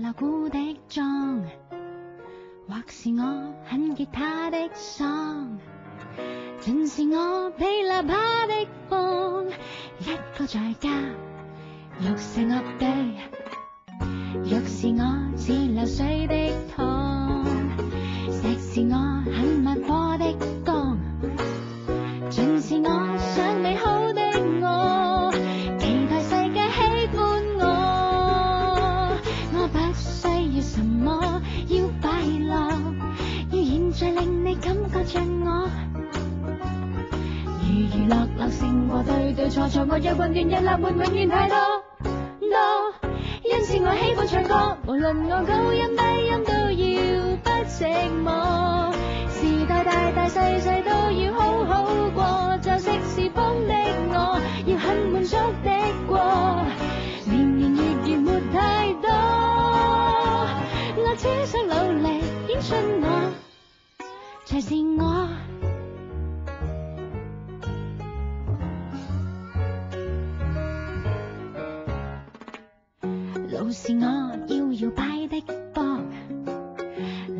鑼鼓的樁，或是我哼吉他的嗓，盡是我被喇叭的風，一個在家玉石鴨地，若是我似流水的糖，石是我很脈搏的鋼，盡是我想美好的我，期待世界喜歡我。我不需要什麼，要快樂，要現在令你感覺着我。娛樂樂勝過對對錯錯，我有混亂日立沒永遠太多。因是我喜歡唱歌，無論我高音低音都要不寂寞，時代大大細細都要好好過，就識是風的我，要很滿足的過，年年月月沒太多，我只想努力演出我，才是我。路是我搖搖擺的膊，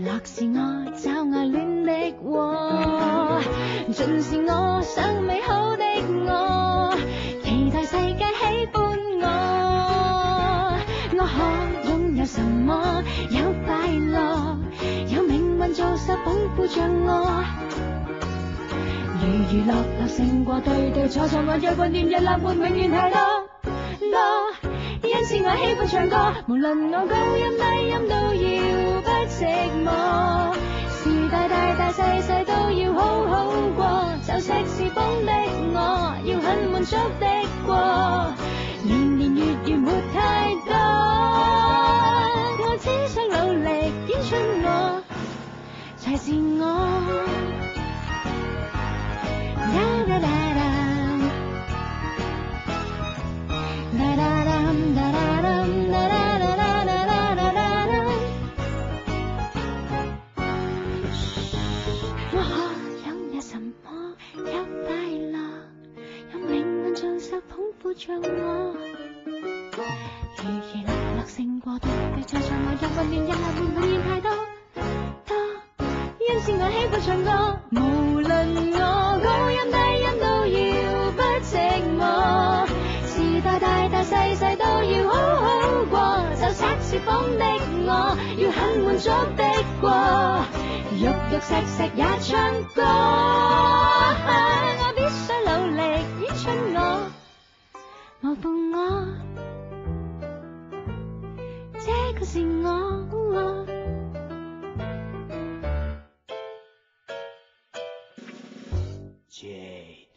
樂是我找愛戀的窩，盡是我想美好的我，期待世界喜歡我。我可擁有什麼？有快樂，有命運做實捧負着我。娛樂樂勝過對對錯錯，我有混亂日立沒永遠太多。因是我喜歡唱歌，無論我高音低音都要不寂寞，時代大大細細都要好好過，就識是風的我，要很滿足的過，年年月月沒太多，我只想努力演出我，才是我。我可擁有什麼？有快樂，有命運做實捧負着我。娛樂樂勝過對對錯錯，我有混亂日立沒永遠太多。因是我喜歡唱歌，無論我高音低音都要不寂寞，時代大大細細都要好好過，就測是風的我，要很滿足的過，肉肉石石也唱歌，我必須努力演出我，無負我，這個是我。J